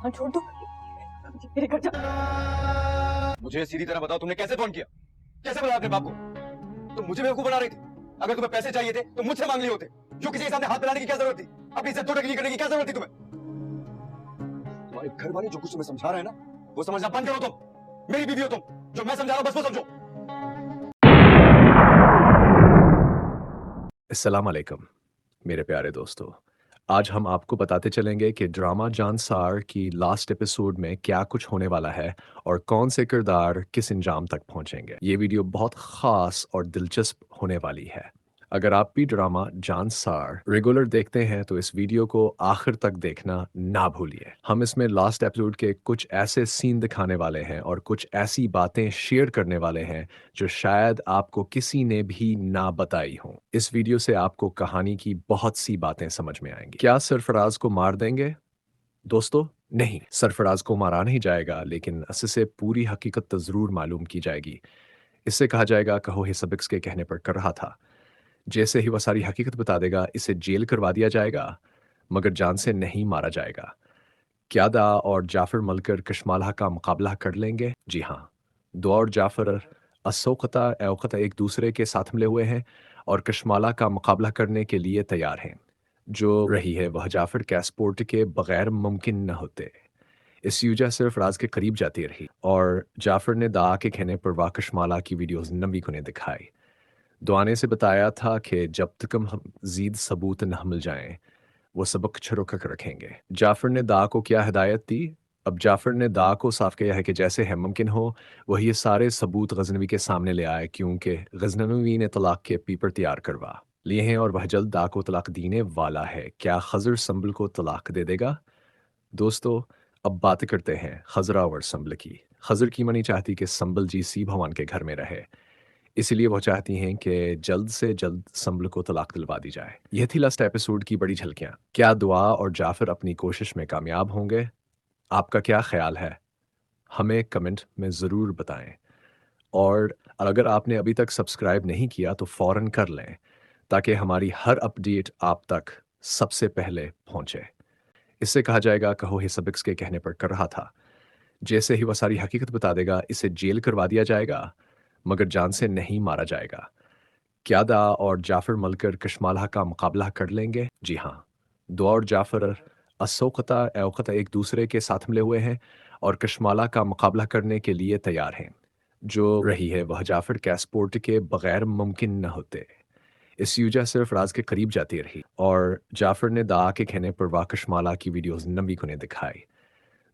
Phone छोड़ दो, मेरे घर जा। मुझे सीधी तरह बताओ, तुमने कैसे फोन किया? कैसे बुलाया अपने बाप को? तुम मुझे बेवकूफ बना रही थी। अगर तुम्हें पैसे चाहिए थे तो मुझसे मांग लिए होते। जो किसी के सामने हाथ मिलाने की क्या जरूरत थी? अपनी इज्जत थोड़ी करने की क्या जरूरत थी तुम्हें? तुम्हारे घर वाले जो कुछ तुम्हें समझा रहे हैं ना, वो समझना बंद करो। तुम मेरी बीवी हो, तुम जो मैं समझा रहा हूं बस वो समझो। अस्सलाम वालेकुम मेरे प्यारे दोस्तों। आज हम आपको बताते चलेंगे कि ड्रामा जान सार की लास्ट एपिसोड में क्या कुछ होने वाला है और कौन से किरदार किस अंजाम तक पहुंचेंगे। ये वीडियो बहुत ख़ास और दिलचस्प होने वाली है। अगर आप भी ड्रामा जान सार रेगुलर देखते हैं तो इस वीडियो को आखिर तक देखना ना भूलिए। हम इसमें लास्ट एपिसोड के कुछ ऐसे सीन दिखाने वाले हैं और कुछ ऐसी बातें शेयर करने वाले हैं जो शायद आपको किसी ने भी ना बताई हों। इस वीडियो से आपको कहानी की बहुत सी बातें समझ में आएंगी। क्या सरफराज को मार देंगे? दोस्तों नहीं, सरफराज को मारा नहीं जाएगा, लेकिन इससे पूरी हकीकत तो ज़रूर मालूम की जाएगी। इससे कहा जाएगा कहो हे सबिक्स के कहने पर कर रहा था। जैसे ही वह सारी हकीकत बता देगा, इसे जेल करवा दिया जाएगा, मगर जान से नहीं मारा जाएगा। क्या दा और जाफर मलकर कशमाला का मुकाबला कर लेंगे? जी हाँ, दुआ और जाफर असोकता एवकता एक दूसरे के साथ मिले हुए हैं और कशमाला का मुकाबला करने के लिए तैयार हैं। जो रही है वह जाफर कैसपोर्ट के बगैर मुमकिन न होते। इस यूजा सिर्फ राज के करीब जाती रही और जाफर ने दा के कहने पर वाह कशमाला की वीडियोस नबी को ने दिखाई। दुआने से बताया था कि जब तक हम जीद सबूत न मिल जाएं, वो सबक छुड़क रखेंगे। जाफर ने दा को क्या हिदायत दी? अब जाफर ने दा को साफ किया है कि जैसे है मुमकिन हो वह ये सारे सबूत गजनवी के सामने ले आए, क्योंकि गजनवी ने तलाक के पेपर तैयार करवा लिए हैं और वह जल्द दा को तलाक देने वाला है। क्या खजर संबल को तलाक दे देगा? दोस्तों अब बात करते हैं खजरा और संबल की। खजर की मनी चाहती कि संबल जी सी भगवान के घर में रहे, इसलिए वो चाहती हैं कि जल्द से जल्द संबल को तलाक दिलवा दी जाए। यह थी लास्ट एपिसोड की बड़ी झलकियां। क्या दुआ और जाफर अपनी कोशिश में कामयाब होंगे? आपका क्या ख्याल है? हमें कमेंट में ज़रूर बताएं। और अगर आपने अभी तक सब्सक्राइब नहीं किया तो फ़ौरन कर लें, ताकि हमारी हर अपडेट आप तक सबसे पहले पहुंचे। इससे कहा जाएगा कहो हे सबिक्स के कहने पर कर रहा था। जैसे ही वह सारी हकीकत बता देगा, इसे जेल करवा दिया जाएगा, मगर जान से नहीं मारा जाएगा। क्या दा और जाफर मलकर कशमाला का मुकाबला कर लेंगे? जी हाँ, दुआ और जाफर असोकता एवकता एक दूसरे के साथ मिले हुए हैं और कशमाला का मुकाबला करने के लिए तैयार हैं। जो रही है वह जाफर कैसपोर्ट के बगैर मुमकिन न होते। इस यूजा सिर्फ राज के करीब जाती रही और जाफर ने दा के कहने पर वाह कशमाला की वीडियोस नबी को ने दिखाई।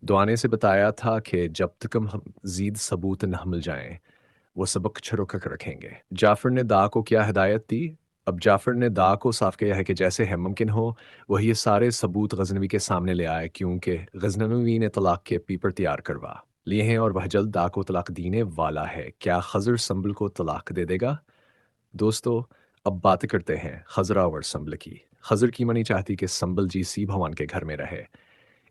दुआने से बताया था कि जब तक हम जीद सबूत न मिल जाएं, वो सबक छुड़क रखेंगे। जाफर ने दा को क्या हिदायत दी? अब जाफर ने दा को साफ किया है कि जैसे है मुमकिन हो वह ये सारे सबूत गजनवी के सामने ले आए, क्योंकि गजनवी ने तलाक के पेपर तैयार करवा लिए हैं और वह जल्द दा को तलाक देने वाला है। क्या खजर संबल को तलाक दे देगा? दोस्तों अब बात करते हैं खजरा और संबल की। खजर की मनी चाहती कि संबल जी सी भगवान के घर में रहे,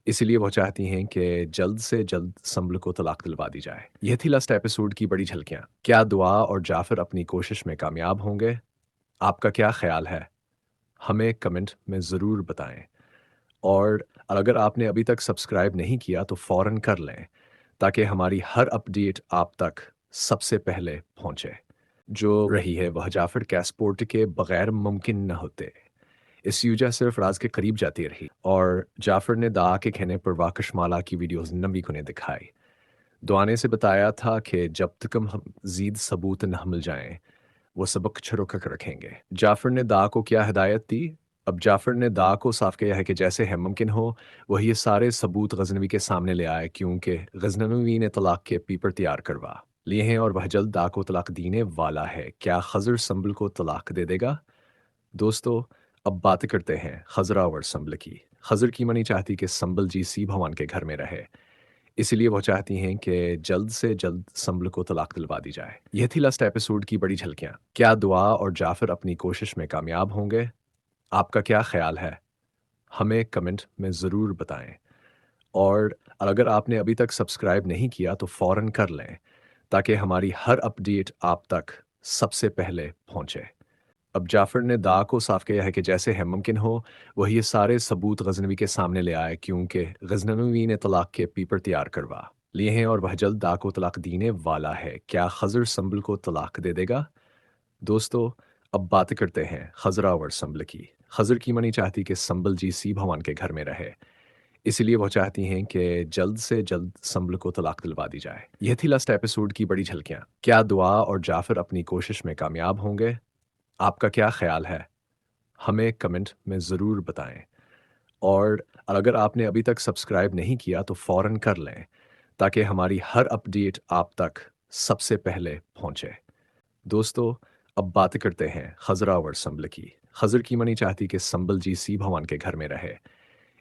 इसलिए वो चाहती हैं कि जल्द से जल्द संबल को तलाक दिलवा दी जाए। यह थी लास्ट एपिसोड की बड़ी झलकियां। क्या दुआ और जाफर अपनी कोशिश में कामयाब होंगे? आपका क्या ख्याल है? हमें कमेंट में ज़रूर बताएं। और अगर आपने अभी तक सब्सक्राइब नहीं किया तो फ़ौरन कर लें, ताकि हमारी हर अपडेट आप तक सबसे पहले पहुंचे। जो रही है वह जाफर कैसपोर्ट के बगैर मुमकिन न होते। इस यूजा सिर्फ राज के करीब जाती रही और जाफर ने दा के कहने पर वाह कशमाला की वीडियोस नबी को ने दिखाई। दुआने से बताया था कि जब तक हम जीद सबूत न मिल जाएं, वो सबक छुड़क रखेंगे। जाफर ने दा को क्या हिदायत दी? अब जाफर ने दा को साफ किया है कि जैसे है मुमकिन हो वह ये सारे सबूत गजनवी के सामने ले आए, क्योंकि गजनवी ने तलाक के पेपर तैयार करवा लिए हैं और वह जल्द दा को तलाक देने वाला है। क्या खजर संबल को तलाक दे देगा? दोस्तों अब बात करते हैं खजरा और संबल की। खजर की मनी चाहती कि संबल जी सी भगवान के घर में रहे, इसलिए वो चाहती हैं कि जल्द से जल्द संबल को तलाक दिलवा दी जाए। यह थी लास्ट एपिसोड की बड़ी झलकियां। क्या दुआ और जाफर अपनी कोशिश में कामयाब होंगे? आपका क्या ख्याल है? हमें कमेंट में ज़रूर बताएं। और अगर आपने अभी तक सब्सक्राइब नहीं किया तो फ़ौरन कर लें, ताकि हमारी हर अपडेट आप तक सबसे पहले पहुंचे। اب جعفر نے دا کو صاف کیا ہے کہ جیسے ہے ممکن ہو وہ یہ سارے ثبوت غزنوی کے سامنے لے آئے کیونکہ غزنوی نے طلاق کے پیپر تیار کروا لیے ہیں اور وہ جلد دا کو طلاق دینے والا ہے۔ کیا خضر سنبل کو طلاق دے دے گا؟ دوستو اب بات کرتے ہیں خضرا اور سنبل کی۔ خضر کی منی چاہتی کہ سنبل جی سی بھوان کے گھر میں رہے، اسی لیے وہ چاہتی ہیں کہ جلد سے جلد سنبل کو طلاق دلوا دی جائے۔ یہ تھی لاسٹ ایپیسوڈ کی بڑی جھلکیاں۔ کیا دعا اور جعفر اپنی کوشش میں کامیاب ہوں گے؟ آپ کا کیا خیال ہے؟ ہمیں کمنٹ میں ضرور بتائیں، اور اگر آپ نے ابھی تک سبسکرائب نہیں کیا تو فوراً کر لیں تاکہ ہماری ہر اپڈیٹ آپ تک سب سے پہلے پہنچے۔ دوستو اب بات کرتے ہیں خضرا اور سنبل کی۔ خضر کی منی چاہتی کہ سنبل جی سی بھوان کے گھر میں رہے،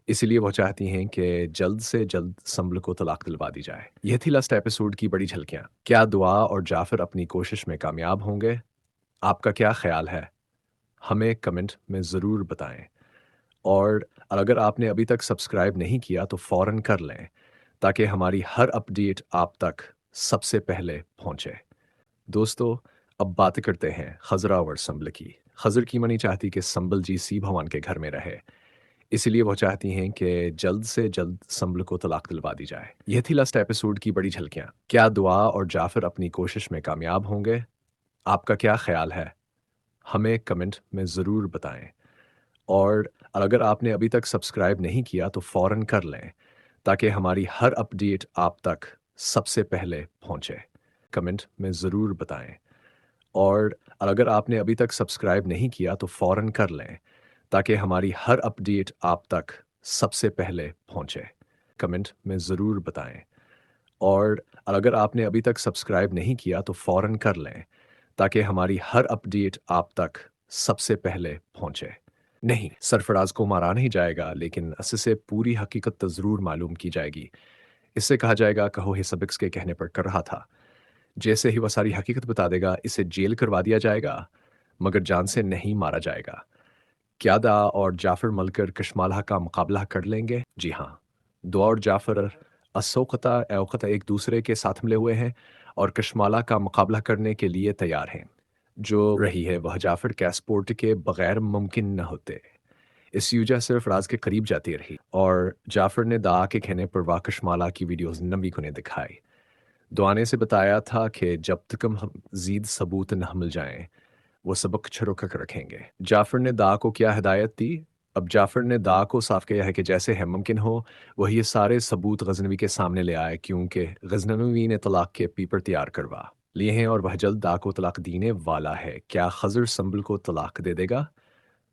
اسی لیے وہ چاہتی ہیں کہ جلد سے جلد سنبل کو طلاق دلوا دی جائے۔ یہ تھی لاسٹ ایپیسوڈ کی بڑی جھلکیاں۔ کیا دعا اور جعفر اپنی کوشش میں کامیاب ہوں گے؟ آپ کا کیا خیال ہے؟ ہمیں کمنٹ میں ضرور بتائیں، اور اگر آپ نے ابھی تک سبسکرائب نہیں کیا تو فوراً کر لیں تاکہ ہماری ہر اپڈیٹ آپ تک سب سے پہلے پہنچے۔ دوستو اب بات کرتے ہیں خضرا اور سنبل کی۔ خضر کی منی چاہتی کہ سنبل جی سی بھوان کے گھر میں رہے، اسی لیے وہ چاہتی ہیں کہ جلد سے جلد سنبل کو طلاق دلوا دی جائے۔ یہ تھی لاسٹ ایپیسوڈ کی بڑی جھلکیاں۔ کیا دعا اور جعفر اپنی کوشش میں کامیاب ہوں گے؟ آپ کا کیا خیال ہے؟ ہمیں کمنٹ میں ضرور بتائیں، اور اگر آپ نے ابھی تک سبسکرائب نہیں کیا تو فوراً کر لیں تاکہ ہماری ہر اپڈیٹ آپ تک سب سے پہلے پہنچے۔ کمنٹ میں ضرور بتائیں، اور اگر آپ نے ابھی تک سبسکرائب نہیں کیا تو فوراً کر لیں تاکہ ہماری ہر اپڈیٹ آپ تک سب سے پہلے پہنچے۔ کمنٹ میں ضرور بتائیں، اور اگر آپ نے ابھی تک سبسکرائب نہیں کیا تو فوراً کر لیں تاکہ ہماری ہر اپڈیٹ آپ تک سب سے پہلے پہنچے۔ نہیں، سرفراز کو مارا نہیں جائے گا، لیکن اس سے پوری حقیقت ضرور معلوم کی جائے گی۔ اس سے کہا جائے گا کہو ہے سبکس کے کہنے پر کر رہا تھا، جیسے ہی وہ ساری حقیقت بتا دے گا اسے جیل کروا دیا جائے گا مگر جان سے نہیں مارا جائے گا۔ کیا دا اور جعفر مل کر کشمالہ کا مقابلہ کر لیں گے؟ جی ہاں، دعا اور جعفر اسوقتا اوقتا ایک دوسرے کے ساتھ ملے ہوئے ہیں اور کشمالہ کا مقابلہ کرنے کے لیے تیار ہیں۔ جو رہی ہے وہ جعفر کیسپورٹ کے بغیر ممکن نہ ہوتے۔ اس یوجہ صرف راز کے قریب جاتی رہی اور جعفر نے دا کے کہنے پر وا کشمالہ کی ویڈیوز نبی کو نے دکھائی۔ دعا نے سے بتایا تھا کہ جب تک ہم زید ثبوت نہ مل جائیں وہ سبق چھڑک کر رکھیں گے۔ جعفر نے دا کو کیا ہدایت دی؟ اب جعفر نے دا کو صاف کیا ہے کہ جیسے ہے ممکن ہو وہ یہ سارے ثبوت غزنوی کے سامنے لے آئے کیونکہ غزنوی نے طلاق کے پیپر تیار کروا لیے ہیں اور وہ جلد دا کو طلاق دینے والا ہے۔ کیا خضر سنبل کو طلاق دے دے گا؟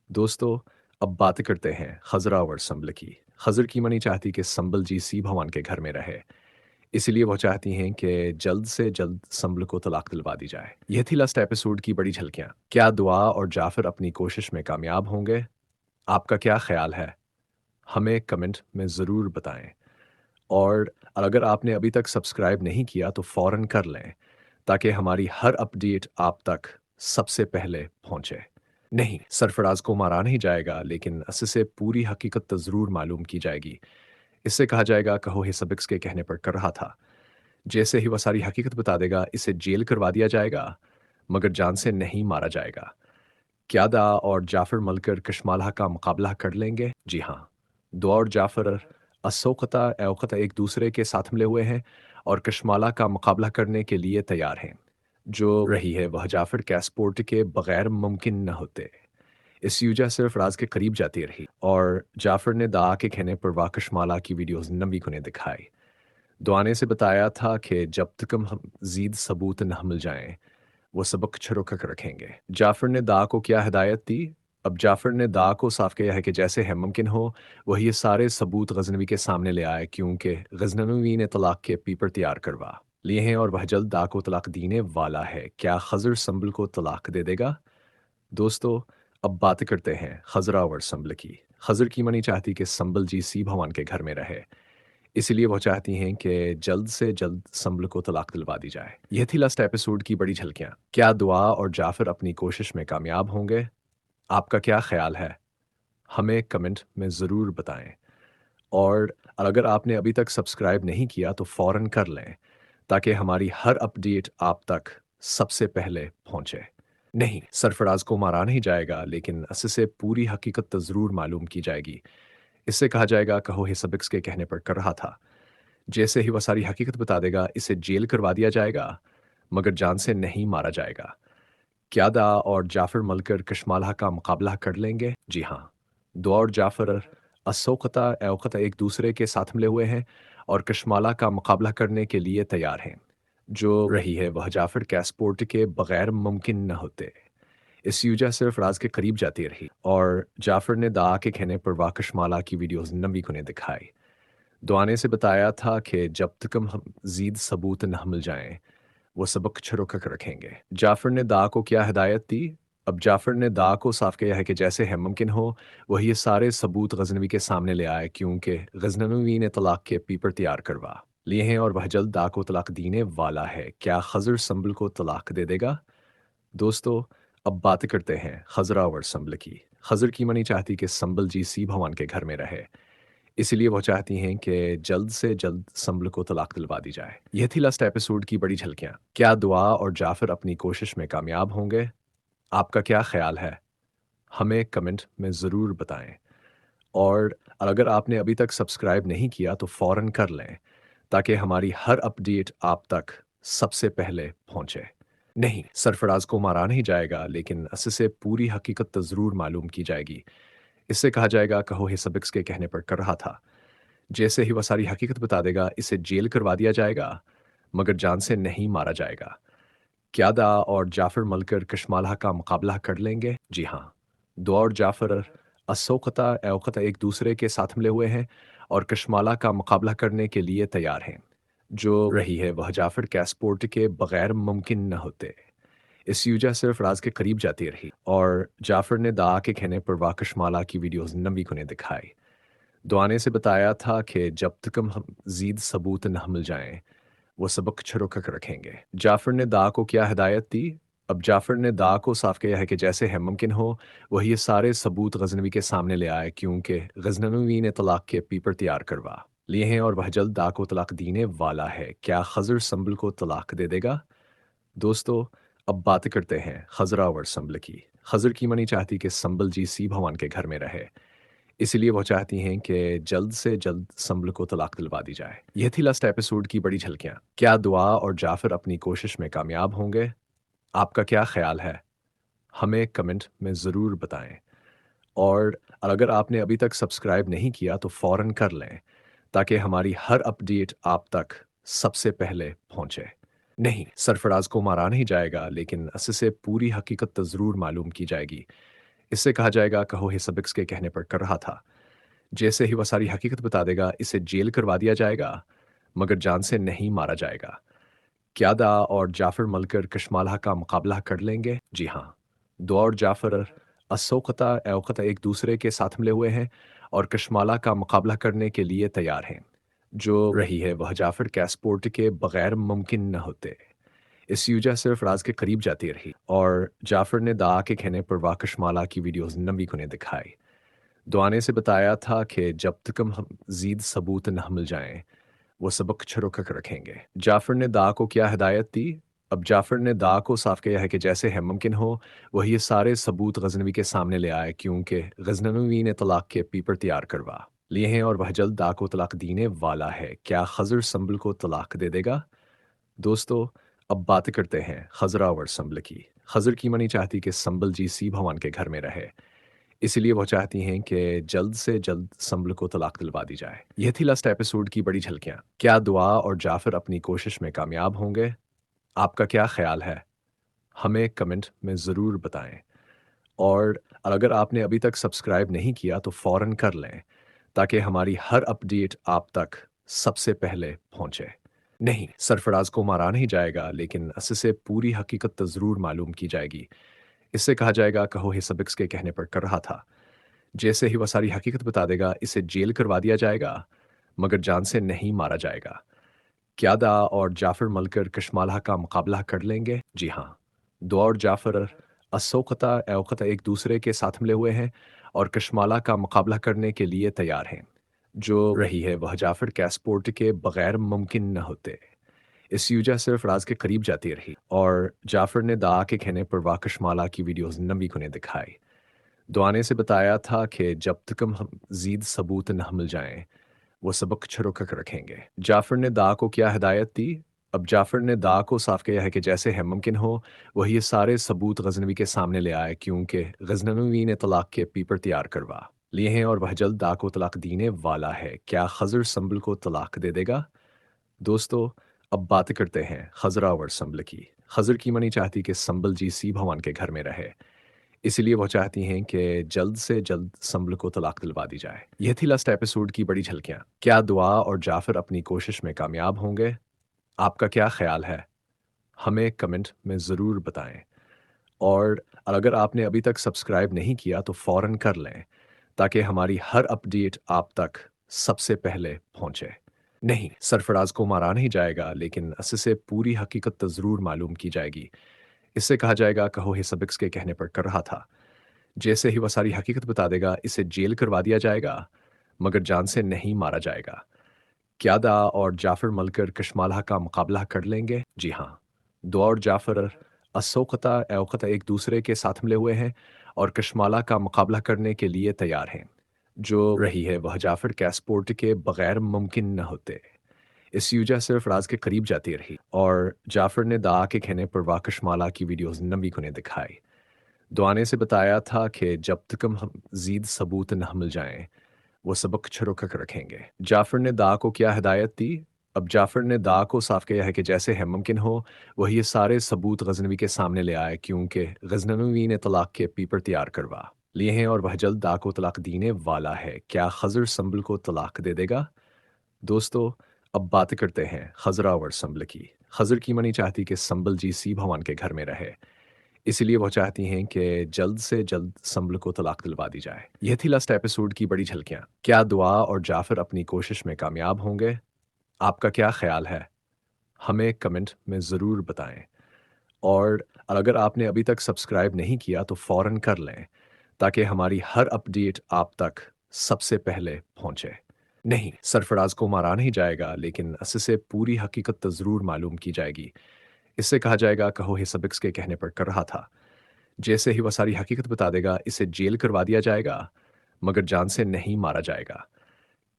دوستو اب بات کرتے ہیں خضرا اور سنبل کی۔ خضر کی منی چاہتی کہ سنبل جی سی بھوان کے گھر میں رہے، اسی لیے وہ چاہتی ہیں کہ جلد سے جلد سنبل کو طلاق دلوا دی جائے۔ یہ تھی لاسٹ ایپیسوڈ کی بڑی جھلکیاں۔ کیا دعا اور جعفر اپنی کوشش میں کامیاب ہوں گے؟ آپ کا کیا خیال ہے؟ ہمیں کمنٹ میں ضرور بتائیں، اور اگر آپ نے ابھی تک سبسکرائب نہیں کیا تو فوراً کر لیں تاکہ ہماری ہر اپڈیٹ آپ تک سب سے پہلے پہنچے۔ نہیں، سرفراز کو مارا نہیں جائے گا، لیکن اس سے پوری حقیقت ضرور معلوم کی جائے گی۔ اس سے کہا جائے گا کہو ہے سبکس کے کہنے پر کر رہا تھا، جیسے ہی وہ ساری حقیقت بتا دے گا اسے جیل کروا دیا جائے گا مگر جان سے نہیں مارا جائے گا۔ کیا دا اور جعفر مل کر کشمالہ کا مقابلہ کر لیں گے؟ جی ہاں، دعا اور جعفر اسوقتا اوقتا ایک دوسرے کے ساتھ ملے ہوئے ہیں اور کشمالہ کا مقابلہ کرنے کے لیے تیار ہیں۔ جو رہی ہے وہ جعفر کیسپورٹ کے بغیر ممکن نہ ہوتے۔ اس یوجہ صرف راز کے قریب جاتی رہی اور جعفر نے دا کے کہنے پر وا کشمالہ کی ویڈیوز نبی کو نے دکھائی۔ دعا نے سے بتایا تھا کہ جب تک ہم زید ثبوت نہ مل جائیں وہ سبق چھڑک کر رکھیں گے۔ جعفر نے دا کو کیا ہدایت دی؟ اب جعفر نے دا کو صاف کیا ہے کہ جیسے ہے ممکن ہو وہ یہ سارے ثبوت غزنوی کے سامنے لے آئے کیونکہ غزنوی نے طلاق کے پیپر تیار کروا لیے ہیں اور وہ جلد دا کو طلاق دینے والا ہے۔ کیا خضر سنبل کو طلاق دے دے گا؟ دوستو اب بات کرتے ہیں خضرا اور سنبل کی۔ خضر کی منی چاہتی کہ سنبل جی سی بھوان کے گھر میں رہے، اسی لیے وہ چاہتی ہیں کہ جلد سے جلد سنبل کو طلاق دلوا دی جائے۔ یہ تھی لاسٹ ایپیسوڈ کی بڑی جھلکیاں۔ کیا دعا اور جعفر اپنی کوشش میں کامیاب ہوں گے؟ آپ کا کیا خیال ہے؟ ہمیں کمنٹ میں ضرور بتائیں، اور اگر آپ نے ابھی تک سبسکرائب نہیں کیا تو فوراً کر لیں تاکہ ہماری ہر اپڈیٹ آپ تک سب سے پہلے پہنچے۔ नहीं, सरफराज को मारा नहीं जाएगा, लेकिन अससे पूरी हकीकत तो ज़रूर मालूम की जाएगी। इससे कहा जाएगा कहो ये सब के कहने पर कर रहा था। जैसे ही वह सारी हकीकत बता देगा, इसे जेल करवा दिया जाएगा, मगर जान से नहीं मारा जाएगा। क्यादा और जाफर मलकर कशमालहा का मुकाबला कर लेंगे? जी हाँ। दुआ और जाफर असोकता एवकता एक दूसरे के साथ मिले हुए हैं और कशमाला का मुकाबला करने के लिए तैयार हैं। जो रही है वह जाफर कैसपोर्ट के बगैर मुमकिन न होते। इस यूजा सिर्फ राज के करीब जाती रही और जाफर ने दाआ के कहने पर वाह कशमाला की वीडियोस नबी को ने दिखाई। दुआने से बताया था कि जब तक हम जीद सबूत न मिल जाएं, वो सबक छुड़क कर रखेंगे। जाफर ने दा को क्या हिदायत दी? अब जाफर ने दा को साफ किया है कि जैसे है मुमकिन हो वह ये सारे सबूत गजनवी के सामने ले आए, क्योंकि गजनवी ने तलाक के पेपर तैयार करवा लिए हैं और वह जल्द दा को तलाक देने वाला है। क्या खजर संबल को तलाक दे देगा? दोस्तों, अब बात करते हैं खजरा और संबल की। खजर की मनी चाहती कि संबल जी सी भगवान के घर में रहे, इसलिए वो चाहती हैं कि जल्द से जल्द संबल को तलाक दिलवा दी जाए। यह थी लास्ट एपिसोड की बड़ी झलकियां। क्या दुआ और जाफर अपनी कोशिश में कामयाब होंगे? आपका क्या ख्याल है? हमें कमेंट में ज़रूर बताएं। और अगर आपने अभी तक सब्सक्राइब नहीं किया तो फौरन कर लें, ताकि हमारी हर अपडेट आप तक सबसे पहले पहुंचे। नहीं, सरफराज को मारा नहीं जाएगा, लेकिन अससे पूरी हकीकत तो ज़रूर मालूम की जाएगी। इससे कहा जाएगा कहो ये सबक के कहने पर कर रहा था। जैसे ही वह सारी हकीकत बता देगा, इसे जेल करवा दिया जाएगा, मगर जान से नहीं मारा जाएगा। क्यादा और जाफर मलकर कशमालहा का मुकाबला कर लेंगे? जी हाँ। दुआ और जाफर असोकता एवकता एक दूसरे के साथ मिले हुए हैं और कशमाला का मुकाबला करने के लिए तैयार हैं। जो रही है वह जाफर कैसपोर्ट के बगैर मुमकिन न होते। इस यूजा सिर्फ राज के करीब जाती रही और जाफर ने दा के कहने पर वाह कशमाला की वीडियोस नबी को ने दिखाई। दुआने से बताया था कि जब तक हम जीद सबूत न मिल जाएं, वो सबक छुड़क कर रखेंगे। जाफर ने दा को क्या हिदायत दी? अब जाफर ने दा को साफ किया है कि जैसे है मुमकिन हो वह ये सारे सबूत गजनवी के सामने ले आए, क्योंकि गजनवी ने तलाक के पेपर तैयार करवा लिए हैं और वह जल्द दा को तलाक देने वाला है। क्या खजर संबल को तलाक दे देगा? दोस्तों, अब बात करते हैं खजरा और संबल की। खजर की मनी चाहती कि संबल जी सी भगवान के घर में रहे, इसलिए वो चाहती हैं कि जल्द से जल्द संबल को तलाक दिलवा दी जाए। यह थी लास्ट एपिसोड की बड़ी झलकियां। क्या दुआ और जाफर अपनी कोशिश में कामयाब होंगे? आपका क्या ख्याल है? हमें कमेंट में ज़रूर बताएं। और अगर आपने अभी तक सब्सक्राइब नहीं किया तो फौरन कर लें, ताकि हमारी हर अपडेट आप तक सबसे पहले पहुंचे। नहीं, सरफराज को मारा नहीं जाएगा, लेकिन अससे पूरी हकीकत तो ज़रूर मालूम की जाएगी। इससे कहा जाएगा कहो ये सबक के कहने पर कर रहा था। जैसे ही वह सारी हकीकत बता देगा, इसे जेल करवा दिया जाएगा, मगर जान से नहीं मारा जाएगा। क्यादा और जाफर मलकर कशमालहा का मुकाबला कर लेंगे? जी हाँ। दुआ और जाफर असोकता एवकता एक दूसरे के साथ मिले हुए हैं और कशमाला का मुकाबला करने के लिए तैयार हैं। जो रही है वह जाफर कैसपोर्ट के बगैर मुमकिन न होते। इस यूजा सिर्फ राज के करीब जाती रही और जाफर ने दा के कहने पर वाह कशमाला की वीडियोस नबी को ने दिखाई। दुआने से बताया था कि जब तक हम जीद सबूत न मिल जाएं, वो सबक छुड़क कर रखेंगे। जाफर ने दा को क्या हिदायत दी? अब जाफर ने दा को साफ किया है कि जैसे है मुमकिन हो वह ये सारे सबूत गजनवी के सामने ले आए, क्योंकि गजनवी ने तलाक के पेपर तैयार करवा लिए हैं और वह जल्द दा को तलाक देने वाला है। क्या खजर संबल को तलाक दे देगा? दोस्तों, अब बात करते हैं खजरा और संबल की। खजर की मनी चाहती कि संबल जी सी भगवान के घर में रहे, इसलिए वो चाहती हैं कि जल्द से जल्द संबल को तलाक दिलवा दी जाए। यह थी लास्ट एपिसोड की बड़ी झलकियां। क्या दुआ और जाफर अपनी कोशिश में कामयाब होंगे? आपका क्या ख्याल है? हमें कमेंट में ज़रूर बताएं। और अगर आपने अभी तक सब्सक्राइब नहीं किया तो फौरन कर लें, ताकि हमारी हर अपडेट आप तक सबसे पहले पहुंचे। नहीं, सरफराज को मारा नहीं जाएगा, लेकिन अससे पूरी हकीकत तो ज़रूर मालूम की जाएगी। इससे कहा जाएगा कहो ये सबक के कहने पर कर रहा था। जैसे ही वह सारी हकीकत बता देगा, इसे जेल करवा दिया जाएगा, मगर जान से नहीं मारा जाएगा। क्यादा और जाफर मलकर कशमालहा का मुकाबला कर लेंगे? जी हाँ। दुआ और जाफर असोकता एवकता एक दूसरे के साथ मिले हुए हैं और कशमाला का मुकाबला करने के लिए तैयार हैं। जो रही है वह जाफर कैसपोर्ट के बगैर मुमकिन न होते। इस यूजा सिर्फ राज के करीब जाती रही और जाफर ने दा के कहने पर वाकशमाला की वीडियोस नबी को ने दिखाई। दुआने से बताया था कि जब तक हम जीद सबूत न मिल जाएं वो सबक छुड़क कर रखेंगे। जाफर ने दा को क्या हिदायत दी? अब जाफर ने दा को साफ किया है कि जैसे है मुमकिन हो वही ये सारे सबूत गजनवी के सामने ले आए, क्योंकि गजनवी ने तलाक के पेपर तैयार करवा लिए हैं और वह जल्द दा को तलाक देने वाला है। क्या खजर संबल को तलाक दे देगा? दोस्तों, अब बात करते हैं खजरा और संबल की। खजर की मनी चाहती कि संबल जी सी भवान के घर में रहे, इसलिए वो चाहती हैं कि जल्द से जल्द संबल को तलाक दिलवा दी जाए। यह थी लास्ट एपिसोड की बड़ी झलकियां। क्या दुआ और जाफर अपनी कोशिश में कामयाब होंगे? आपका क्या ख्याल है? हमें कमेंट में ज़रूर बताएं। और अगर आपने अभी तक सब्सक्राइब नहीं किया तो फौरन कर लें, ताकि हमारी हर अपडेट आप तक सबसे पहले पहुंचे। नहीं, सरफराज को मारा नहीं जाएगा, लेकिन इससे पूरी हकीकत तो ज़रूर मालूम की जाएगी। इससे कहा जाएगा कहो हे सबिक्स के कहने पर कर रहा था। जैसे ही वह सारी हकीकत बता देगा, इसे जेल करवा दिया जाएगा, मगर जान से नहीं मारा जाएगा। क्या दा और जाफर मलकर कशमाला का मुकाबला कर लेंगे? जी हाँ, दुआ और जाफर असोकता एवकता एक दूसरे के साथ मिले हुए हैं और कशमाला का मुकाबला करने के लिए तैयार हैं। जो रही है वह जाफर कैसपोर्ट के बगैर मुमकिन न होते। इस यूजा सिर्फ राज के करीब जाती रही और जाफर ने दा के कहने पर वाकशमाला की वीडियोस नबी को ने दिखाई। दुआने से बताया था कि जब तक हम जीद सबूत न मिल जाएं वो सबक छुड़क कर रखेंगे। जाफर ने दा को क्या हिदायत दी? अब जाफर ने दा को साफ किया है कि जैसे है मुमकिन हो वही ये सारे सबूत गजनवी के सामने ले आए, क्योंकि गजनवी ने तलाक के पेपर तैयार करवा लिए हैं और वह जल्द दा को तलाक देने वाला है। क्या खजर संबल को तलाक दे देगा? दोस्तों, अब बात करते हैं खजरा और संबल की। खजर की मनी चाहती कि संबल जी सी भवान के घर में रहे, इसलिए वो चाहती हैं कि जल्द से जल्द संबल को तलाक दिलवा दी जाए। यह थी लास्ट एपिसोड की बड़ी झलकियां। क्या दुआ और जाफर अपनी कोशिश में कामयाब होंगे? आपका क्या ख्याल है? हमें कमेंट में ज़रूर बताएं। और अगर आपने अभी तक सब्सक्राइब नहीं किया तो फौरन कर लें, ताकि हमारी हर अपडेट आप तक सबसे पहले पहुंचे। नहीं, सरफराज को मारा नहीं जाएगा, लेकिन इससे पूरी हकीकत तो ज़रूर मालूम की जाएगी। इससे कहा जाएगा कहो हे सबिक्स के कहने पर कर रहा था। जैसे ही वह सारी हकीकत बता देगा, इसे जेल करवा दिया जाएगा, मगर जान से नहीं मारा जाएगा।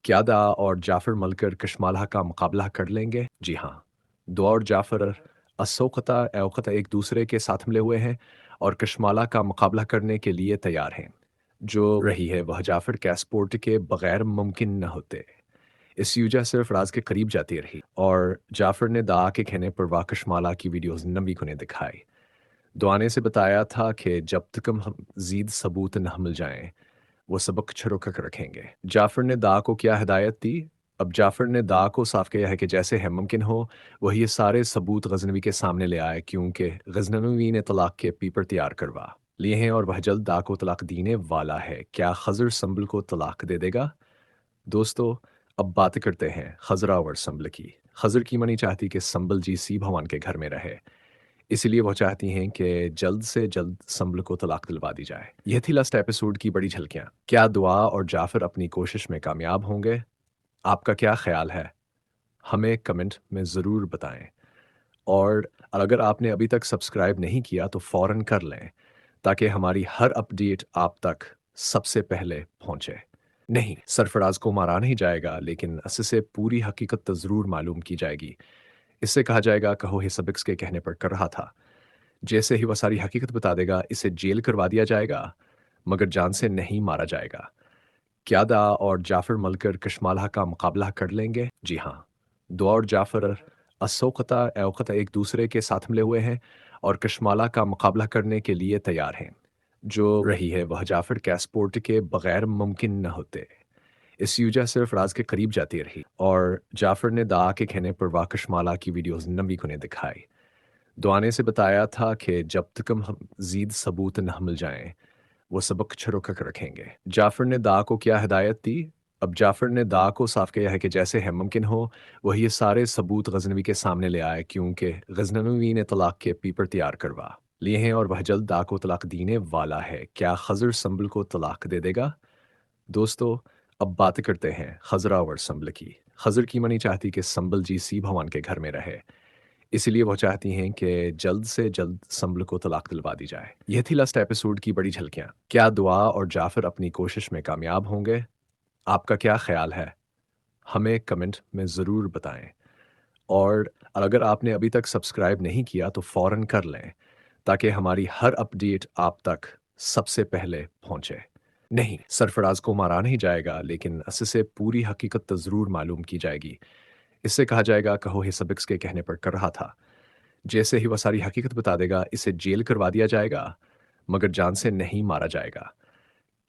क्या दा और जाफर मलकर कशमाला का मुकाबला कर लेंगे? जी हाँ, दुआ और जाफर असोकता एवकता एक दूसरे के साथ मिले हुए हैं और कशमाला का मुकाबला करने के लिए तैयार हैं। जो रही है वह जाफर कैसपोर्ट के बगैर मुमकिन न होते। इस यूजा सिर्फ राज के करीब जाती रही और जाफर ने दा के कहने पर वाकशमाला की वीडियोस नबी को ने दिखाई। दुआने से बताया था कि जब तक हम जीद सबूत न मिल जाएं वो सबक छुड़क कर रखेंगे। जाफर ने दा को क्या हिदायत दी? अब जाफर ने दा को साफ किया है कि जैसे है मुमकिन हो वही ये सारे सबूत गजनवी के सामने ले आए, क्योंकि गजनवी ने तलाक के पेपर तैयार करवा लिए हैं और वह जल्द दा को तलाक देने वाला है। क्या खजर संबल को तलाक दे देगा? दोस्तों, अब बात करते हैं खजरा और संबल की। खजर की मनी चाहती कि संबल जी सी भवान के घर में रहे, इसलिए वो चाहती हैं कि जल्द से जल्द संबल को तलाक दिलवा दी जाए। यह थी लास्ट एपिसोड की बड़ी झलकियां। क्या दुआ और जाफर अपनी कोशिश में कामयाब होंगे? आपका क्या ख्याल है? हमें कमेंट में ज़रूर बताएं। और अगर आपने अभी तक सब्सक्राइब नहीं किया तो फौरन कर लें, ताकि हमारी हर अपडेट आप तक सबसे पहले पहुंचे। नहीं, सरफराज को मारा नहीं जाएगा, लेकिन इससे पूरी हकीकत तो ज़रूर मालूम की जाएगी। इससे कहा जाएगा कहो हे सबिक्स के कहने पर कर रहा था। जैसे ही वह सारी हकीकत बता देगा, इसे जेल करवा दिया जाएगा, मगर जान से नहीं मारा जाएगा। क्या दा और जाफर मलकर कशमाला का मुकाबला कर लेंगे? जी हाँ, दुआ और जाफर असोकता एवकता एक दूसरे के साथ मिले हुए हैं और कशमाला का मुकाबला करने के लिए तैयार हैं। जो रही है वह जाफर कैसपोर्ट के बगैर मुमकिन न होते। इस यूजा सिर्फ राज के करीब जाती रही और जाफर ने दा के कहने पर वाकशमाला की वीडियोस नबी को ने दिखाई। दुआने से बताया था कि जब तक हम जीद सबूत न मिल जाएं वो सबक छुड़क कर रखेंगे। जाफर ने दा को क्या हिदायत दी? अब जाफर ने दा को साफ किया है कि जैसे है मुमकिन हो वही ये सारे सबूत गजनवी के सामने ले आए, क्योंकि गजनवी ने तलाक के पेपर तैयार करवा लिए हैं और वह जल्द दा को तलाक देने वाला है। क्या खजर संबल को तलाक दे देगा? दोस्तों, अब बात करते हैं खजरा और संबल की। खजर की मनी चाहती कि संबल जी सी भवान के घर में रहे, इसीलिए वो चाहती हैं कि जल्द से जल्द संभल को तलाक दिलवा दी जाए। ये थी लास्ट एपिसोड की बड़ी झलकियां। क्या दुआ और जाफर अपनी कोशिश में कामयाब होंगे? आपका क्या ख्याल है? हमें कमेंट में ज़रूर बताएं। और अगर आपने अभी तक सब्सक्राइब नहीं किया तो फ़ौरन कर लें, ताकि हमारी हर अपडेट आप तक सबसे पहले पहुंचे। नहीं, सरफराज को मारा नहीं जाएगा, लेकिन इससे पूरी हकीकत तो ज़रूर मालूम की जाएगी। इससे कहा जाएगा कहो हे सबक्स के कहने पर कर रहा था। जैसे ही वह सारी हकीकत बता देगा, इसे जेल करवा दिया जाएगा, मगर जान से नहीं मारा जाएगा।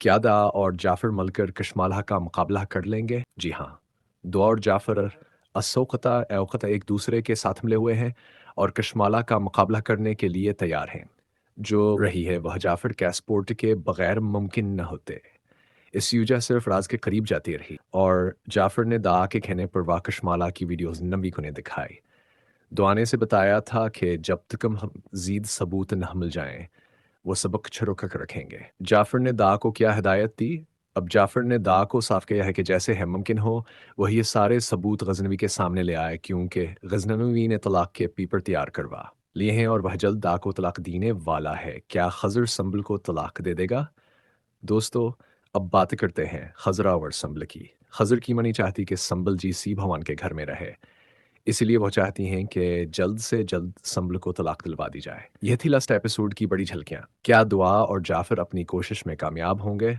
क्या दा और जाफर मलकर कशमालहा का मुकाबला कर लेंगे? जी हाँ, दुआ और जाफर असोकता अवकता एक दूसरे के साथ मिले हुए हैं और कशमाला का मुकाबला करने के लिए तैयार हैं। जो रही है वह जाफर कैसपोर्ट के बगैर मुमकिन न होते। इस यूजा सिर्फ राज के करीब जाती रही और जाफर ने दा के कहने पर वाह कशमाला की वीडियोस नबी को ने दिखाई। दुआने से बताया था कि जब तक हम जीद सबूत न मिल जाएं, वो सबक छुड़क रखेंगे। जाफर ने दा को क्या हिदायत दी? अब जाफर ने दा को साफ किया है कि जैसे है मुमकिन हो वह ये सारे सबूत गजनवी के सामने ले आए, क्योंकि गजनवी ने तलाक के पेपर तैयार करवा लिए हैं और वह जल्द दा को तलाक देने वाला है। क्या खजर संभल को तलाक दे देगा? दोस्तों, अब बात करते हैं खजरा और संभल की। खजर की मनी चाहती कि संभल जी सी भगवान के घर में रहे, इसलिए वो चाहती हैं कि जल्द से जल्द संभल को तलाक दिलवा दी जाए। यह थी लास्ट एपिसोड की बड़ी झलकियां। क्या दुआ और जाफर अपनी कोशिश में कामयाब होंगे?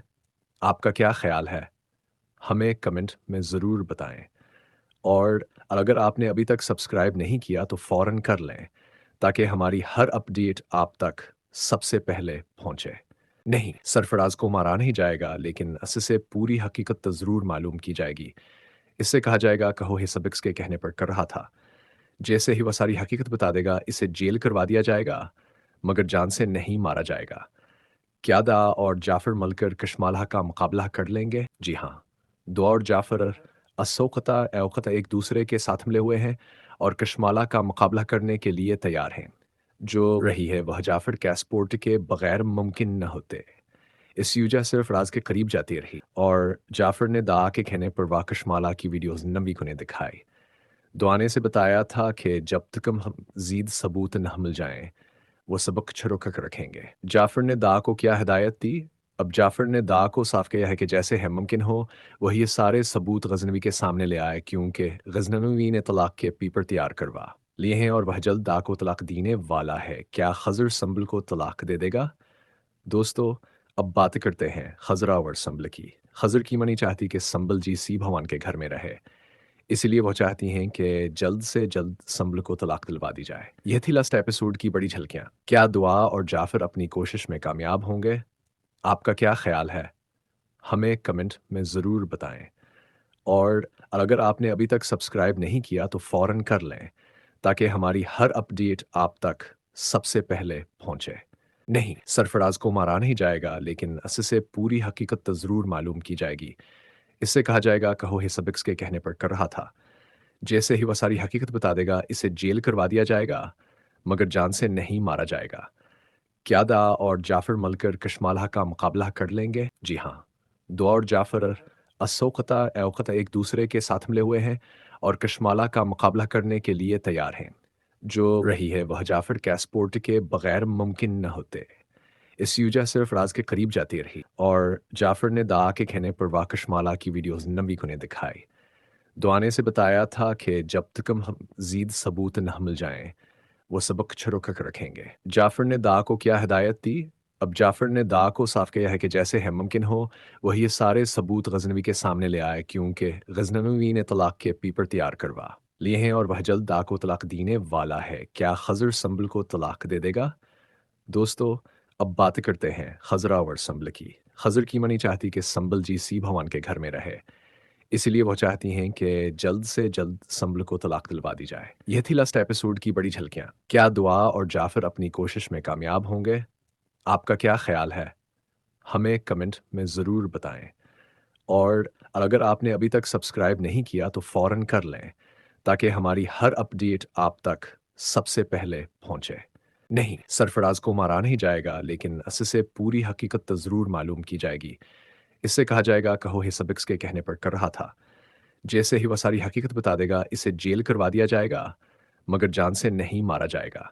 आपका क्या ख्याल है? हमें कमेंट में ज़रूर बताएं। और अगर आपने अभी तक सब्सक्राइब नहीं किया तो फ़ौरन कर लें, ताकि हमारी हर अपडेट आप तक सबसे पहले पहुंचे। नहीं, सरफराज को मारा नहीं जाएगा, लेकिन इससे पूरी हकीकत तो ज़रूर मालूम की जाएगी। इससे कहा जाएगा कहो हे सबक्स के कहने पर कर रहा था। जैसे ही वह सारी हकीकत बता देगा, इसे जेल करवा दिया जाएगा, मगर जान से नहीं मारा जाएगा। क्या दा और जाफर मलकर कशमालहा का मुकाबला कर लेंगे? जी हाँ, दुआ और जाफर असोकता अवकता एक दूसरे के साथ मिले हुए हैं और कशमाला का मुकाबला करने के लिए तैयार हैं। जो रही है वह जाफर कैसपोर्ट के बगैर मुमकिन न होते। इस यूजा सिर्फ राज के करीब जाती रही और जाफर ने दा के कहने पर वाह कशमाला की वीडियोस नबी को ने दिखाई। दुआने से बताया था कि जब तक हम जीद सबूत न मिल जाएं, वो सबक छुड़क रखेंगे। जाफर ने दा को क्या हिदायत दी? अब जाफर ने दा को साफ किया है कि जैसे है मुमकिन हो वह ये सारे सबूत गजनवी के सामने ले आए, क्योंकि गजनवी ने तलाक के पेपर तैयार करवा लिए हैं और वह जल्द दा को तलाक देने वाला है। क्या खजर संभल को तलाक दे देगा? दोस्तों, अब बात करते हैं खजरा और संभल की। खजर की मनी चाहती कि संभल जी सी भगवान के घर में रहे, इसलिए वो चाहती हैं कि जल्द से जल्द संभल को तलाक दिलवा दी जाए। यह थी लास्ट एपिसोड की बड़ी झलकियां। क्या दुआ और जाफर अपनी कोशिश में कामयाब होंगे? आपका क्या ख्याल है? हमें कमेंट में ज़रूर बताएं। और अगर आपने अभी तक सब्सक्राइब नहीं किया तो फ़ौरन कर लें, ताकि हमारी हर अपडेट आप तक सबसे पहले पहुंचे। नहीं, सरफराज को मारा नहीं जाएगा, लेकिन इससे पूरी हकीकत तो ज़रूर मालूम की जाएगी। इससे कहा जाएगा कहो हे सबक्स के कहने पर कर रहा था। जैसे ही वह सारी हकीकत बता देगा, इसे जेल करवा दिया जाएगा, मगर जान से नहीं मारा जाएगा। क्या दा और जाफर मलकर कशमालहा का मुकाबला कर लेंगे? जी हाँ, दुआ और जाफर असोकता अवकता एक दूसरे के साथ मिले हुए हैं और कशमाला का मुकाबला करने के लिए तैयार हैं। जो रही है वह जाफर कैसपोर्ट के बगैर मुमकिन न होते। इस यूजा सिर्फ राज के करीब जाती रही और जाफर ने दा के कहने पर वाह कशमाला की वीडियोस नबी को ने दिखाई। दुआने से बताया था कि जब तक हम जीद सबूत न मिल जाएं, वो सबक छुड़क रखेंगे। जाफर ने दा को क्या हिदायत दी? अब जाफर ने दा को साफ किया है कि जैसे है मुमकिन हो वह ये सारे सबूत गजनवी के सामने ले आए, क्योंकि गजनवी ने तलाक के पेपर तैयार करवा लिए हैं और वह जल्द दा को तलाक देने वाला है। क्या खजर संभल को तलाक दे देगा? दोस्तों, अब बात करते हैं खजरा और संभल की। खजर की मनी चाहती कि संभल जी सी भगवान के घर में रहे, इसलिए वो चाहती हैं कि जल्द से जल्द संभल को तलाक दिलवा दी जाए। यह थी लास्ट एपिसोड की बड़ी झलकियां। क्या दुआ और जाफर अपनी कोशिश में कामयाब होंगे? आपका क्या ख्याल है? हमें कमेंट में ज़रूर बताएं। और अगर आपने अभी तक सब्सक्राइब नहीं किया तो फ़ौरन कर लें, ताकि हमारी हर अपडेट आप तक सबसे पहले पहुंचे। नहीं, सरफराज को मारा नहीं जाएगा, लेकिन इससे पूरी हकीकत तो ज़रूर मालूम की जाएगी। इससे कहा जाएगा कहो हे सबक्स के कहने पर कर रहा था। जैसे ही वह सारी हकीकत बता देगा, इसे जेल करवा दिया जाएगा, मगर जान से नहीं मारा जाएगा।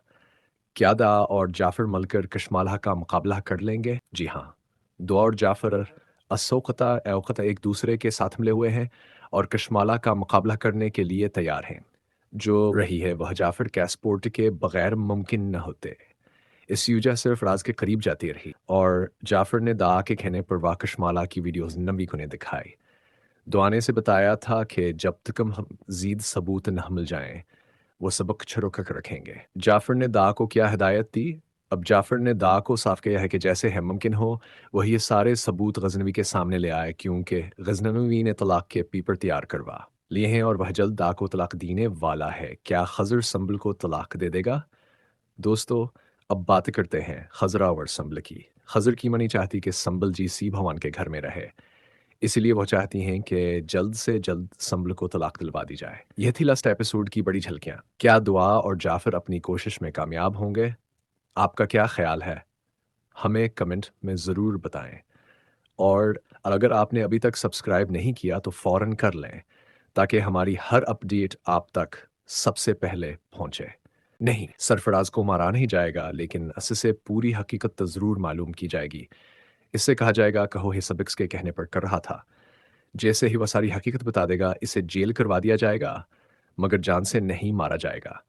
क्या दा और जाफर मलकर कशमाला का मुकाबला कर लेंगे? जी हाँ, दुआ और जाफर असोकता अवकता एक दूसरे के साथ मिले हुए हैं और कशमाला का मुकाबला करने के लिए तैयार हैं। जो रही है वह जाफर कैसपोर्ट के बगैर मुमकिन न होते। इस यूजा सिर्फ राज के करीब जाती रही और जाफर ने दा के कहने पर वाकशमाला की वीडियोस नबी को ने दिखाई। दुआने से बताया था कि जब तक हम जीद सबूत न मिल जाएं वो सबक छुड़क कर रखेंगे। जाफर ने दा को क्या हिदायत दी? अब जाफर ने दा को साफ किया है कि जैसे है मुमकिन हो वह ये सारे सबूत गजनवी के सामने ले आए, क्योंकि गजनवी ने तलाक के पेपर तैयार करवा लिए हैं और वह जल्द दा को तलाक देने वाला है। क्या खजर संबल को तलाक दे देगा? दोस्तों, अब बात करते हैं खजरा और संबल की। खजर की मनी चाहती कि संबल जी सी भवान के घर में रहे, इसलिए वो चाहती हैं कि जल्द से जल्द संबल को तलाक दिलवा दी जाए। यह थी लास्ट एपिसोड की बड़ी झलकियां। क्या दुआ और जाफर अपनी कोशिश में कामयाब होंगे? आपका क्या ख्याल है? हमें कमेंट में ज़रूर बताएं। और अगर आपने अभी तक सब्सक्राइब नहीं किया तो फौरन कर लें, ताकि हमारी हर अपडेट आप तक सबसे पहले पहुंचे। नहीं, सरफराज को मारा नहीं जाएगा, लेकिन इससे पूरी हकीकत तो ज़रूर मालूम की जाएगी। इससे कहा जाएगा कहो हे सबिक्स के कहने पर कर रहा था। जैसे ही वह सारी हकीकत बता देगा इसे जेल करवा दिया जाएगा, मगर जान से नहीं मारा जाएगा।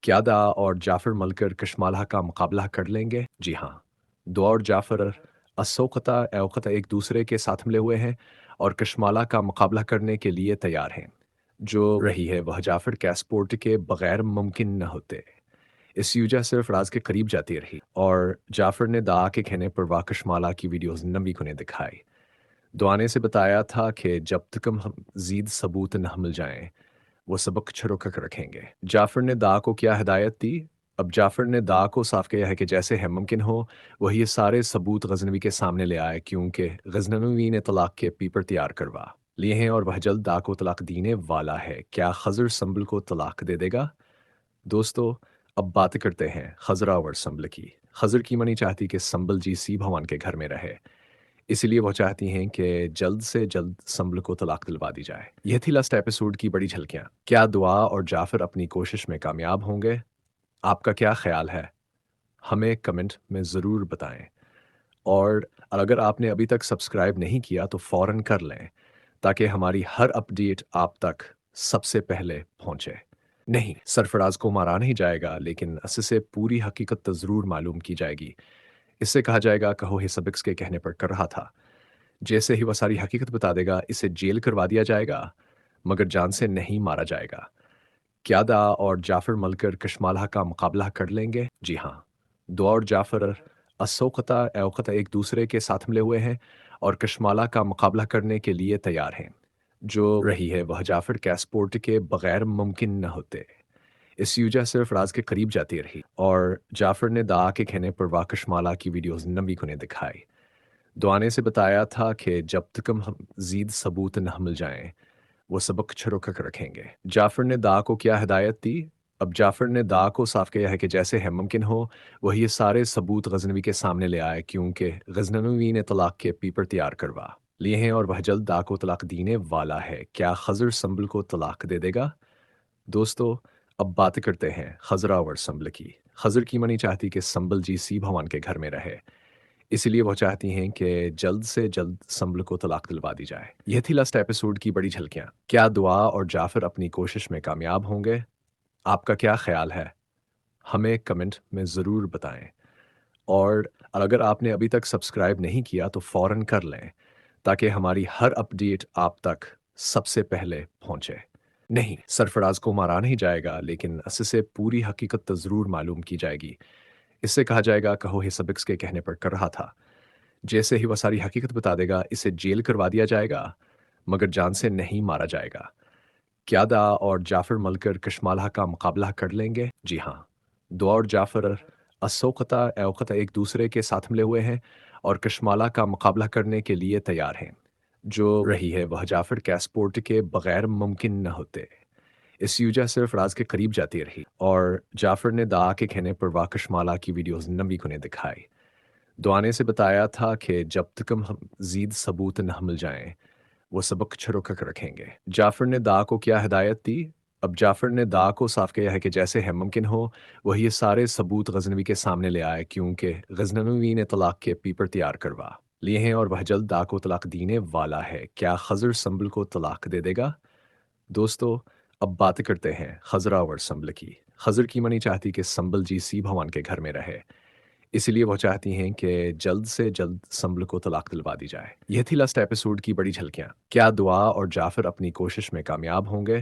क्या दा और जाफर मलकर कशमाला का मुकाबला कर लेंगे? जी हाँ, दुआ और जाफर असोकता अवकता एक दूसरे के साथ मिले हुए हैं और कशमाला का मुकाबला करने के लिए तैयार हैं। जो रही है वह जाफर कैसपोर्ट के बगैर मुमकिन न होते। इस यूजा सिर्फ राज के करीब जाती रही और जाफर ने दा के कहने पर वाकशमाला की वीडियोस नबी को ने दिखाई। दुआने से बताया था कि जब तक हम जीद सबूत न मिल जाएं वो सबक छुड़क कर रखेंगे। जाफर ने दा को क्या हिदायत दी? अब जाफर ने दा को साफ किया है कि जैसे है मुमकिन हो वह ये सारे सबूत गजनवी के सामने ले आए, क्योंकि गजनवी ने तलाक के पेपर तैयार करवा लिए हैं और वह जल्द दा को तलाक देने वाला है। क्या खजर संबल को तलाक दे देगा? दोस्तों, अब बात करते हैं खजरा और संबल की। खजर की मनी चाहती कि संबल जी सी भवान के घर में रहे, इसलिए वो चाहती हैं कि जल्द से जल्द संबल को तलाक दिलवा दी जाए। यह थी लास्ट एपिसोड की बड़ी झलकियां। क्या दुआ और जाफर अपनी कोशिश में कामयाब होंगे? आपका क्या ख्याल है? हमें कमेंट में ज़रूर बताएं। और अगर आपने अभी तक सब्सक्राइब नहीं किया तो फौरन कर लें, ताकि हमारी हर अपडेट आप तक सबसे पहले पहुंचे। नहीं, सरफराज को मारा नहीं जाएगा, लेकिन इससे पूरी हकीकत तो ज़रूर मालूम की जाएगी। इससे कहा जाएगा कहो हे सबिक्स के कहने पर कर रहा था। जैसे ही वह सारी हकीकत बता देगा इसे जेल करवा दिया जाएगा, मगर जान से नहीं मारा जाएगा। क्या दा और जाफर मलकर कशमाला का मुकाबला कर लेंगे? जी हाँ, दुआ और जाफर असोकता अवकता एक दूसरे के साथ मिले हुए हैं और कशमाला का मुकाबला करने के लिए तैयार हैं। जो रही है वह जाफर कैसपोर्ट के बगैर मुमकिन न होते। इस यूजा सिर्फ राज के करीब जाती रही और जाफर ने दा के कहने पर वाकशमाला की वीडियोस नबी को ने दिखाई। दुआने से बताया था कि जब तक हम जीद सबूत न मिल जाएं वो सबक छुड़क कर रखेंगे। जाफर ने दा को क्या हिदायत दी? अब जाफर ने दा को साफ किया है कि जैसे है मुमकिन हो वह ये सारे सबूत गजनवी के सामने ले आए, क्योंकि गजनवी ने तलाक के पेपर तैयार करवा लिए हैं और वह जल्द दा को तलाक देने वाला है। क्या खजर संबल को तलाक दे देगा? दोस्तों, अब बात करते हैं खजरा और संबल की। खजर की मनी चाहती कि संबल जी सी भवान के घर में रहे, इसलिए वो चाहती हैं कि जल्द से जल्द संबल को तलाक दिलवा दी जाए। यह थी लास्ट एपिसोड की बड़ी झलकियां। क्या दुआ और जाफर अपनी कोशिश में कामयाब होंगे? आपका क्या ख्याल है? हमें कमेंट में ज़रूर बताएं। और अगर आपने अभी तक सब्सक्राइब नहीं किया तो फौरन कर लें, ताकि हमारी हर अपडेट आप तक सबसे पहले पहुंचे। नहीं, सरफराज को मारा नहीं जाएगा, लेकिन इससे पूरी हकीकत तो ज़रूर मालूम की जाएगी। इससे कहा जाएगा कहो हे सबिक्स के कहने पर कर रहा था। जैसे ही वह सारी हकीकत बता देगा इसे जेल करवा दिया जाएगा, मगर जान से नहीं मारा जाएगा। क्या दा और जाफर मलकर कशमाला का मुकाबला कर लेंगे? जी हाँ, दुआ और जाफर असोकता अवकता एक दूसरे के साथ मिले हुए हैं और कशमाला का मुकाबला करने के लिए तैयार हैं। जो रही है वह जाफर कैसपोर्ट के बगैर मुमकिन न होते। इस यूजा सिर्फ राज के करीब जाती रही और जाफर ने दा के कहने पर वाकशमाला की वीडियोस नबी को ने दिखाई। दुआने से बताया था कि जब तक हम जीद सबूत न मिल जाएं वो सबक छुड़क कर रखेंगे। जाफर ने दा को क्या हिदायत दी? اب جعفر نے دا کو صاف کیا ہے کہ جیسے ہے ممکن ہو وہ یہ سارے ثبوت غزنوی کے سامنے لے آئے کیونکہ غزنوی نے طلاق کے پیپر تیار کروا لیے ہیں اور وہ جلد دا کو طلاق دینے والا ہے۔ کیا خضر سنبل کو طلاق دے دے گا؟ دوستو اب بات کرتے ہیں خضرا اور سنبل کی۔ خضر کی منی چاہتی کہ سنبل جی سی بھوان کے گھر میں رہے، اسی لیے وہ چاہتی ہیں کہ جلد سے جلد سنبل کو طلاق دلوا دی جائے۔ یہ تھی لاسٹ ایپیسوڈ کی بڑی جھلکیاں۔ کیا دعا اور جعفر اپنی کوشش میں کامیاب ہوں گے؟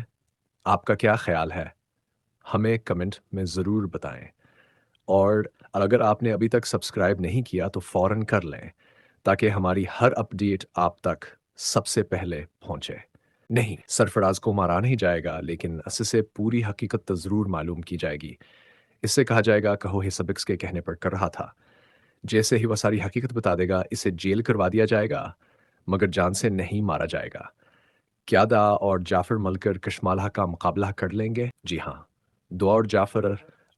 آپ کا کیا خیال ہے؟ ہمیں کمنٹ میں ضرور بتائیں، اور اگر آپ نے ابھی تک سبسکرائب نہیں کیا تو فوراً کر لیں تاکہ ہماری ہر اپڈیٹ آپ تک سب سے پہلے پہنچے۔ نہیں، سرفراز کو مارا نہیں جائے گا، لیکن اس سے پوری حقیقت تو ضرور معلوم کی جائے گی۔ اس سے کہا جائے گا کہو سبکس کے کہنے پر کر رہا تھا، جیسے ہی وہ ساری حقیقت بتا دے گا اسے جیل کروا دیا جائے گا مگر جان سے نہیں مارا جائے گا۔ کیا دا اور جعفر مل کر کشمالہ کا مقابلہ کر لیں گے؟ جی ہاں، دعا اور جعفر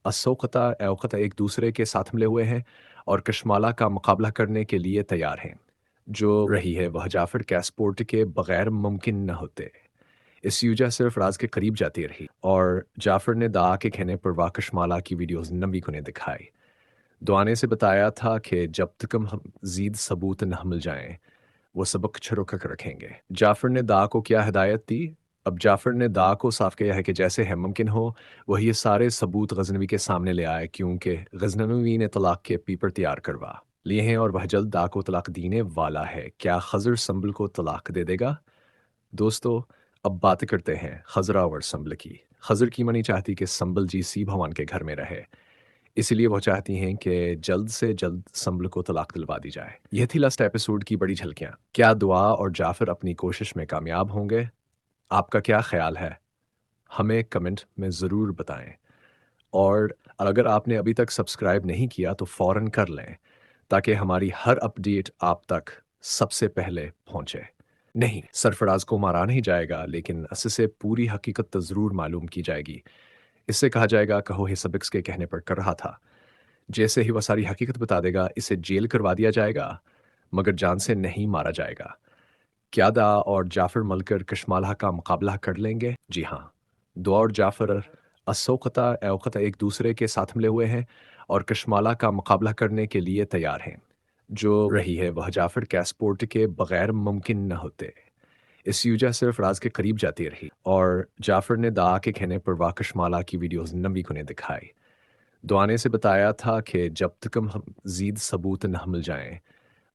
اسوقتا اوقتا ایک دوسرے کے ساتھ ملے ہوئے ہیں اور کشمالہ کا مقابلہ کرنے کے لیے تیار ہیں۔ جو رہی ہے وہ جعفر کے سپورٹ کے بغیر ممکن نہ ہوتے۔ اس یوجہ صرف راز کے قریب جاتی رہی اور جعفر نے دا کے کہنے پر کشمالہ کی ویڈیوز نبی کو نے دکھائی۔ دعانے سے بتایا تھا کہ جب تک ہم زید ثبوت نہ مل جائیں وہ سبق چھڑک کر رکھیں گے۔ جعفر نے دا کو کیا ہدایت دی؟ اب جعفر نے دا کو صاف کیا ہے کہ جیسے ہے ممکن ہو وہ یہ سارے ثبوت غزنوی کے سامنے لے آئے کیونکہ غزنوی نے طلاق کے پیپر تیار کروا لیے ہیں اور وہ جلد دا کو طلاق دینے والا ہے۔ کیا خضر سنبل کو طلاق دے دے گا؟ دوستو اب بات کرتے ہیں خضرا اور سنبل کی۔ خضر کی منی چاہتی کہ سنبل جی سی بھوان کے گھر میں رہے، اسی لیے وہ چاہتی ہیں کہ جلد سے جلد سنبل کو طلاق دلوا دی جائے۔ یہ تھی لاسٹ ایپیسوڈ کی بڑی جھلکیاں۔ کیا دعا اور جعفر اپنی کوشش میں کامیاب ہوں گے؟ آپ کا کیا خیال ہے؟ ہمیں کمنٹ میں ضرور بتائیں، اور اگر آپ نے ابھی تک سبسکرائب نہیں کیا تو فوراً کر لیں تاکہ ہماری ہر اپڈیٹ آپ تک سب سے پہلے پہنچے۔ نہیں، سرفراز کو مارا نہیں جائے گا، لیکن اس سے پوری حقیقت تو ضرور معلوم کی جائے گی۔ اس سے کہا جائے گا کہو سبکس کے کہنے پر کر رہا تھا، جیسے ہی وہ ساری حقیقت بتا دے گا اسے جیل کروا دیا جائے گا مگر جان سے نہیں مارا جائے گا۔ کیا دا اور جعفر مل کر کشمالہ کا مقابلہ کر لیں گے؟ جی ہاں، دعا اور جعفر اسوقتا اوقتا ایک دوسرے کے ساتھ ملے ہوئے ہیں اور کشمالہ کا مقابلہ کرنے کے لیے تیار ہیں۔ جو رہی ہے وہ جعفر کے سپورٹ کے بغیر ممکن نہ ہوتے۔ اس یوجہ صرف راز کے قریب جاتی رہی اور جعفر نے دا کے کہنے پر کشمالہ کی ویڈیوز نبی کو نے دکھائی۔ دعانے سے بتایا تھا کہ جب تک ہم زید ثبوت نہ مل جائیں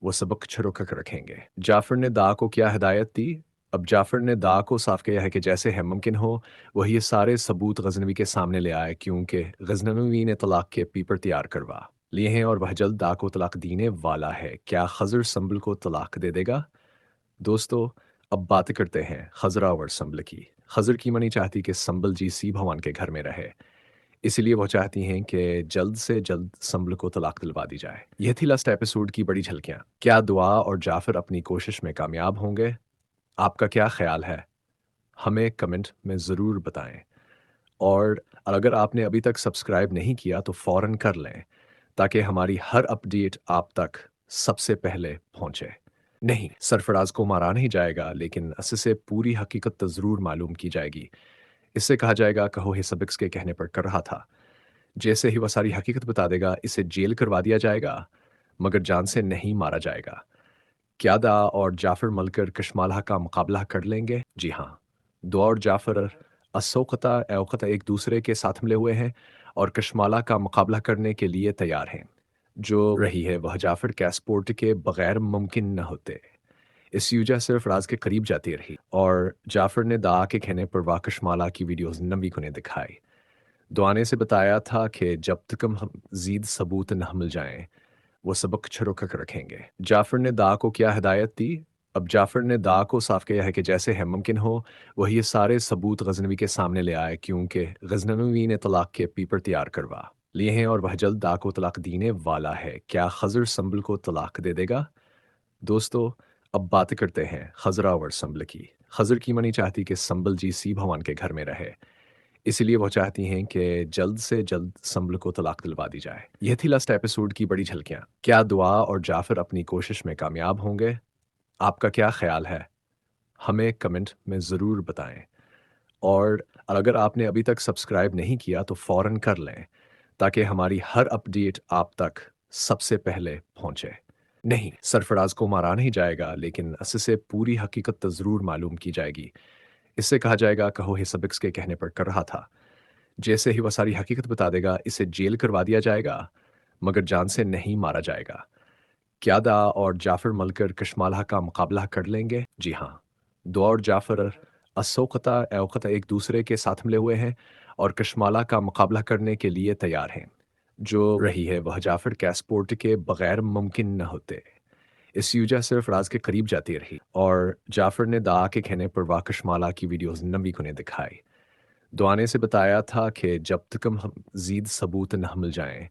وہ سبق چھڑک کر رکھیں گے۔ جعفر نے دا کو کیا ہدایت دی؟ اب جعفر نے دا کو صاف کیا ہے کہ جیسے ہے ممکن ہو وہ یہ سارے ثبوت غزنوی کے سامنے لے آئے کیونکہ غزنوی نے طلاق کے پیپر تیار کروا لیے ہیں اور وہ جلد دا کو طلاق دینے والا ہے۔ کیا خضر سنبل کو طلاق دے دے گا؟ دوستو اب بات کرتے ہیں خضرا اور سنبل کی۔ خضر کی منی چاہتی کہ سنبل جی سی بھوان کے گھر میں رہے، اسی لیے وہ چاہتی ہیں کہ جلد سے جلد سنبل کو طلاق دلوا دی جائے۔ یہ تھی لاسٹ ایپیسوڈ کی بڑی جھلکیاں۔ کیا دعا اور جعفر اپنی کوشش میں کامیاب ہوں گے؟ آپ کا کیا خیال ہے؟ ہمیں کمنٹ میں ضرور بتائیں، اور اگر آپ نے ابھی تک سبسکرائب نہیں کیا تو فوراً کر لیں تاکہ ہماری ہر اپڈیٹ آپ تک سب سے پہلے پہنچے۔ نہیں، سرفراز کو مارا نہیں جائے گا، لیکن اس سے پوری حقیقت تو ضرور معلوم کی جائے گی۔ اس سے کہا جائے گا کہو سبکس کے کہنے پر کر رہا تھا، جیسے ہی وہ ساری حقیقت بتا دے گا اسے جیل کروا دیا جائے گا مگر جان سے نہیں مارا جائے گا۔ کیا دا اور جعفر مل کر کشمالہ کا مقابلہ کر لیں گے؟ جی ہاں، دعا اور جعفر اسوقتا اوقتا ایک دوسرے کے ساتھ ملے ہوئے ہیں اور کشمالہ کا مقابلہ کرنے کے لیے تیار ہیں۔ جو رہی ہے وہ جعفر کے سپورٹ کے بغیر ممکن نہ ہوتے۔ اس یوجہ صرف راز کے قریب جاتی رہی اور جعفر نے دا کے کہنے پر کشمالہ کی ویڈیوز نبی کو نے دکھائی۔ دعانے سے بتایا تھا کہ جب تک ہم زید ثبوت نہ مل جائیں وہ سبق چھڑک کر رکھیں گے۔ جعفر نے دا کو کیا ہدایت دی؟ اب جعفر نے دا کو صاف کیا ہے کہ جیسے ہے ممکن ہو وہ یہ سارے ثبوت غزنوی کے سامنے لے آئے کیونکہ غزنوی نے طلاق کے پیپر تیار کروا لیے ہیں اور وہ جلد دا کو طلاق دینے والا ہے۔ کیا خضر سنبل کو طلاق دے دے گا؟ دوستو اب بات کرتے ہیں خضرا اور سنبل کی۔ خضر کی منی چاہتی کہ سنبل جی سی بھوان کے گھر میں رہے، اسی لیے وہ چاہتی ہیں کہ جلد سے جلد سنبل کو طلاق دلوا دی جائے۔ یہ تھی لاسٹ ایپیسوڈ کی بڑی جھلکیاں۔ کیا دعا اور جعفر اپنی کوشش میں کامیاب ہوں گے؟ آپ کا کیا خیال ہے؟ ہمیں کمنٹ میں ضرور بتائیں، और अगर आपने अभी तक सब्सक्राइब नहीं किया तो फ़ौरन कर लें ताकि हमारी हर अपडेट आप तक सबसे पहले पहुंचे। नहीं, सरफराज को मारा नहीं जाएगा, लेकिन इससे पूरी हकीकत तो ज़रूर मालूम की जाएगी। इससे कहा जाएगा कहो हे सबक्स के कहने पर कर रहा था। जैसे ही वह सारी हकीकत बता देगा, इसे जेल करवा दिया जाएगा, मगर जान से नहीं मारा जाएगा। क्या दा और जाफ़र मलकर कशमालहा का मुकाबला कर लेंगे? जी हाँ, दुआ और जाफ़र असोकता एवकता एक दूसरे के साथ मिले हुए हैं और कशमाला का मुकाबला करने के लिए तैयार हैं। जो रही है वह जाफ़र कैसपोर्ट के बगैर मुमकिन न होते। इस यूजा सिर्फ राज के करीब जाती रही और जाफ़र ने दा के कहने पर वाह कशमाला की वीडियोज़ नबी को ने दिखाई। दुआ ने से बताया था कि जब तक हम ज़ीद सबूत न मिल जाएं,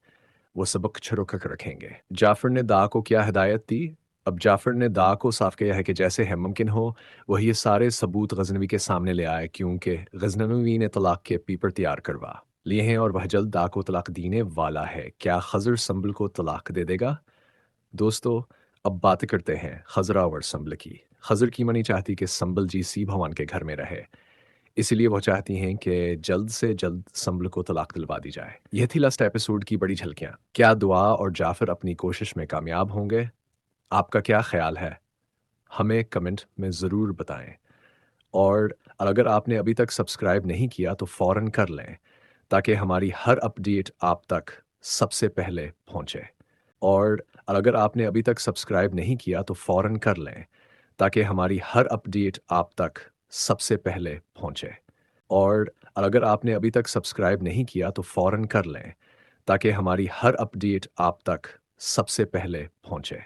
वो सबक छुड़क कर रखेंगे। जाफ़र ने दा को क्या हिदायत दी? अब जाफ़र ने दा को साफ किया है कि जैसे है मुमकिन हो वह ये सारे सबूत गजनवी के सामने ले आए, क्योंकि गजनवी ने तलाक के पेपर तैयार करवा लिए हैं और वह जल्द दा को तलाक देने वाला है। क्या खजर संबल को तलाक दे देगा? दोस्तों, अब बात करते हैं खजरा और संबल की। खजर की मनी चाहती कि संबल जी सी भवान के घर में रहे, इसलिए वो चाहती हैं कि जल्द से जल्द संभल को तलाक दिलवा दी जाए। यह थी लास्ट एपिसोड की बड़ी झलकियां। क्या दुआ और जाफर अपनी कोशिश में कामयाब होंगे? आपका क्या ख्याल है? हमें कमेंट में ज़रूर बताएं। और अगर आपने अभी तक सब्सक्राइब नहीं किया तो फ़ौरन कर लें ताकि हमारी हर अपडेट आप तक सबसे पहले पहुंचे। और अगर आपने अभी तक सब्सक्राइब नहीं किया तो फ़ौरन कर लें ताकि हमारी हर अपडेट आप तक सबसे पहले पहुंचे। और अगर आपने अभी तक सब्सक्राइब नहीं किया तो फ़ौरन कर लें ताकि हमारी हर अपडेट आप तक सबसे पहले पहुंचे।